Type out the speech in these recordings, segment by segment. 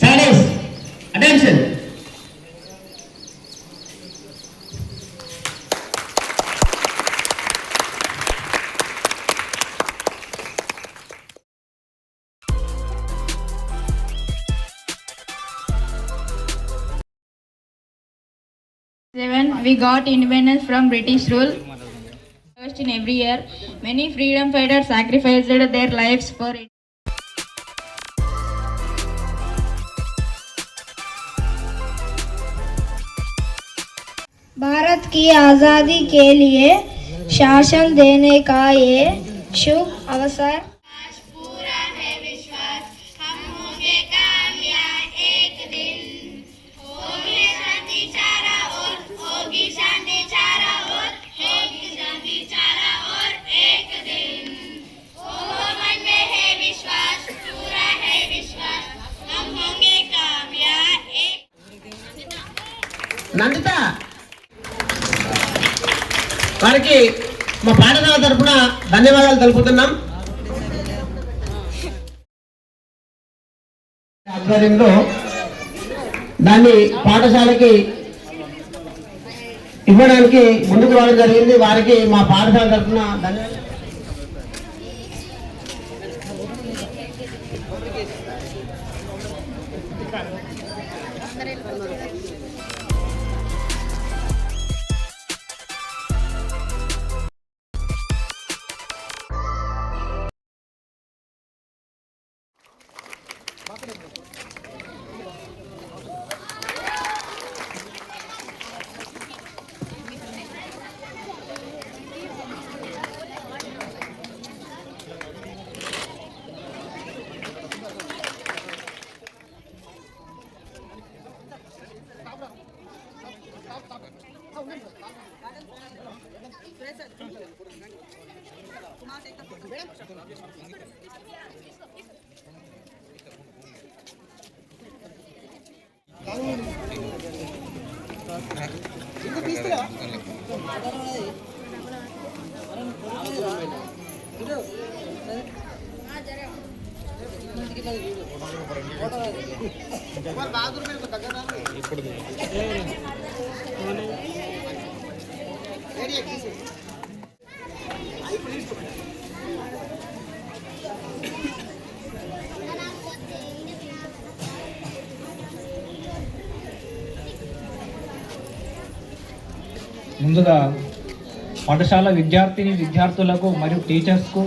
Silence. Attention. We got independence from British rule. First in every year, many freedom fighters sacrificed their lives for it. Bharat की आज़ादी के लिए शासन देने का ये शुभ अवसर నందిత వారికి మా పాఠశాల తరఫున ధన్యవాదాలు తెలుపుతున్నాం. ఆధ్వర్యంలో దాన్ని పాఠశాలకి ఇవ్వడానికి ముందుకు రావడం జరిగింది. వారికి మా పాఠశాల తరఫున ధన్యవాదాలు. ముందుగా పాఠశాల విద్యార్థులకు మరియు టీచర్స్కు,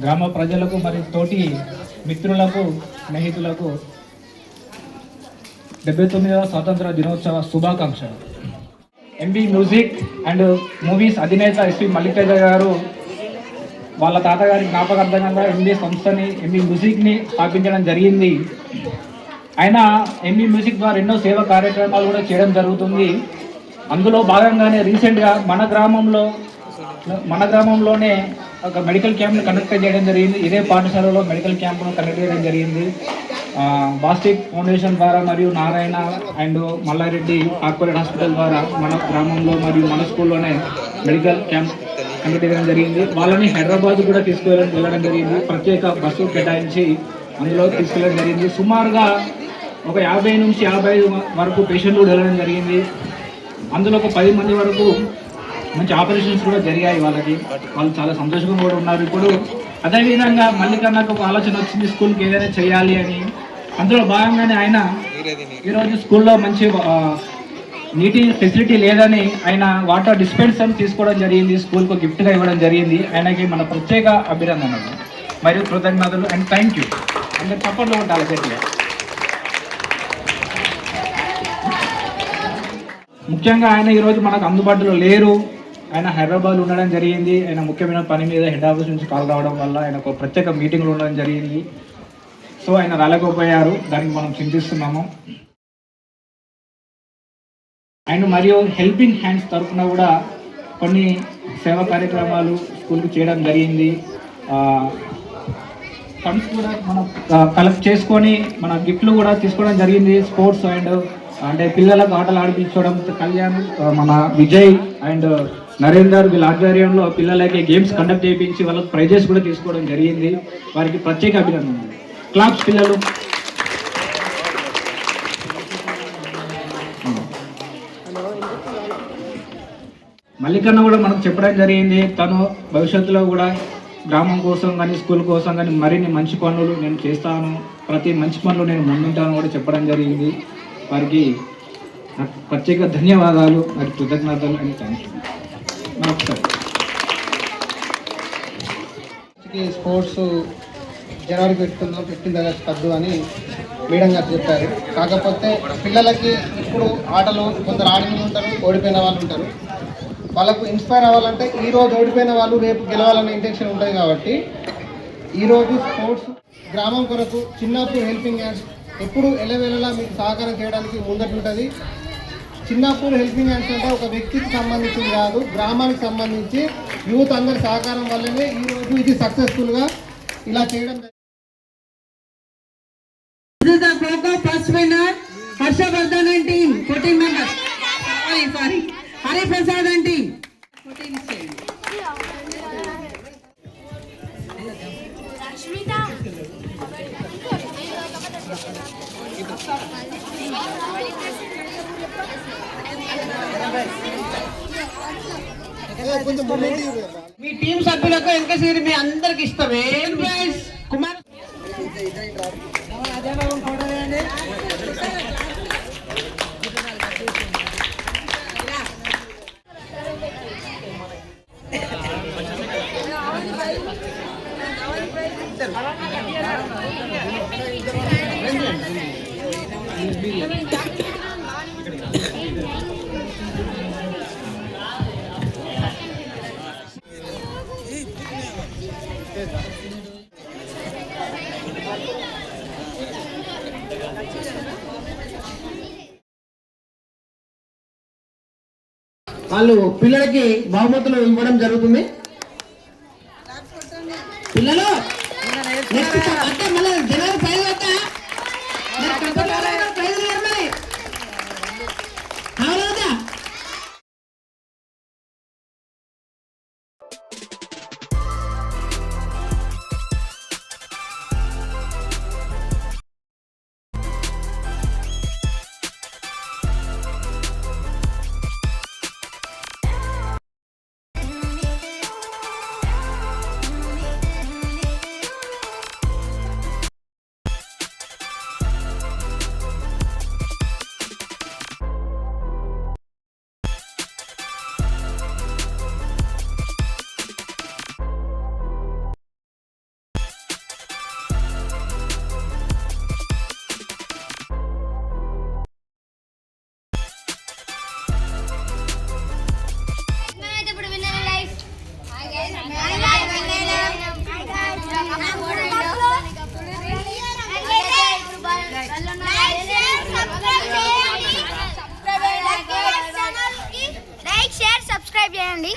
గ్రామ ప్రజలకు మరియు తోటి మిత్రులకు, స్నేహితులకు 79వ స్వాతంత్ర దినోత్సవ శుభాకాంక్షలు. ఎంబీ మ్యూజిక్ అండ్ మూవీస్ అధినేత ఎస్పి మల్లితేజ గారు వాళ్ళ తాతగారి జ్ఞాపకార్థంగా ఎంబీ మ్యూజిక్ని స్థాపించడం జరిగింది. ఆయన ఎంబీ మ్యూజిక్ ద్వారా ఎన్నో సేవా కార్యక్రమాలు కూడా చేయడం జరుగుతుంది. అందులో భాగంగానే రీసెంట్గా మన గ్రామంలోనే ఒక మెడికల్ క్యాంప్ను కండక్ట్ చేయడం జరిగింది. ఇదే పాఠశాలలో మెడికల్ క్యాంప్ను కండక్ట్ చేయడం జరిగింది. బాస్టిక్ ఫౌండేషన్ ద్వారా మరియు Narayana and Mallareddy corporate hospital ద్వారా మన గ్రామంలో మరియు మన స్కూల్లోనే మెడికల్ క్యాంప్ కండక్ట్ చేయడం జరిగింది. వాళ్ళని హైదరాబాద్ కూడా వెళ్ళడం జరిగింది. ప్రత్యేక బస్సు కేటాయించి అందులో తీసుకెళ్ళడం జరిగింది. సుమారుగా ఒక 50 నుంచి 55 వరకు పేషెంట్లు కూడా వెళ్ళడం జరిగింది. అందులో ఒక 10 మంది వరకు మంచి ఆపరేషన్స్ కూడా జరిగాయి. వాళ్ళు చాలా సంతోషంగా కూడా ఉన్నారు. ఇప్పుడు అదేవిధంగా మల్లికన్నకు ఒక ఆలోచన వచ్చింది, స్కూల్కి ఏదైనా చేయాలి అని. అందులో భాగంగానే ఆయన ఈరోజు స్కూల్లో మంచి నీటి ఫెసిలిటీ లేదని ఆయన వాటర్ డిస్పెన్సర్ తీసుకోవడం జరిగింది, స్కూల్కు గిఫ్ట్గా ఇవ్వడం జరిగింది. ఆయనకి మన ప్రత్యేక అభినందనలు మరియు కృతజ్ఞతలు అండ్ థ్యాంక్ యూ. అందరు చప్పట్లు కొట్టాలి గట్టిగా. ముఖ్యంగా ఆయన ఈరోజు మనకు అందుబాటులో లేరు. ఆయన హైదరాబాద్ ఉండడం జరిగింది. ఆయన ముఖ్యమైన పని మీద హెడ్ ఆఫీస్ నుంచి కాల్ రావడం వల్ల ఆయన ఒక ప్రత్యేక మీటింగ్లో ఉండడం జరిగింది. సో ఆయన రాలేకపోయారు, దానికి మనం చింతిస్తున్నాము. అండ్ మరియు హెల్పింగ్ హ్యాండ్స్ తరఫున కూడా కొన్ని సేవా కార్యక్రమాలు స్కూల్కి చేయడం జరిగింది. ఫండ్స్ కూడా మనం కలెక్ట్ చేసుకొని మన గిఫ్ట్లు కూడా తీసుకోవడం జరిగింది. స్పోర్ట్స్ అండ్ అంటే పిల్లలకు ఆటలు ఆడిపించడం, కళ్యాణ్, మన విజయ్ అండ్ నరేందర్ వీళ్ళ ఆధ్వర్యంలో పిల్లలకి గేమ్స్ కండక్ట్ చేయించి వాళ్ళకి ప్రైజెస్ కూడా తీసుకోవడం జరిగింది. వారికి ప్రత్యేక అభినందనలు. క్లాప్స్ పిల్లలు. మల్లికన్న కూడా మనకు చెప్పడం జరిగింది, తను భవిష్యత్తులో కూడా గ్రామం కోసం కానీ స్కూల్ కోసం కానీ మరిన్ని మంచి పనులు నేను చేస్తాను, ప్రతి మంచి పనులు నేను ముందుంటాను కూడా చెప్పడం జరిగింది. వారికి నాకు ప్రత్యేక ధన్యవాదాలు, మరి కృతజ్ఞతలు అని థ్యాంక్ యూ. స్పోర్ట్స్ జనవరికి పెట్టింది కద్దు అని మేడం గారు చెప్పారు. కాకపోతే పిల్లలకి ఇప్పుడు ఆటలు కొందరు ఆడిన ఉంటారు, ఓడిపోయిన వాళ్ళు ఉంటారు. వాళ్ళకు ఇన్స్పైర్ అవ్వాలంటే ఈరోజు ఓడిపోయిన వాళ్ళు రేపు గెలవాలనే ఇంటెన్షన్ ఉంటుంది. కాబట్టి ఈరోజు స్పోర్ట్స్ గ్రామం కొరకు చిన్నప్పుడు హెల్పింగ్ హ్యాండ్స్ ఎప్పుడు ఎలవెలలా మీకు సహకారం చేయడానికి ముందటుంటుంది. చిన్నప్పుడు హెల్పింగ్ హ్యాండ్స్ అంటే ఒక వ్యక్తికి సంబంధించింది కాదు, గ్రామానికి సంబంధించి యూత్ అందరి సహకారం వల్లనే ఈరోజు ఇది సక్సెస్ఫుల్గా ఇలా చేయడం. First winner Harshavardhan and team 14 members. Sorry Hariprasad and team 14 ఇచ్చేయండి. మీ టీం సభ్యులకు ఎంత సీరి మీ అందరికి ఇష్టమే కుమార్ వాళ్ళు పిల్లలకి బహుమతులు ఇవ్వడం జరుగుతుంది. పిల్లలు అంటే మళ్ళీ జనవరి 5 లైక్ షేర్ సబ్స్క్రైబ్ చేయండి.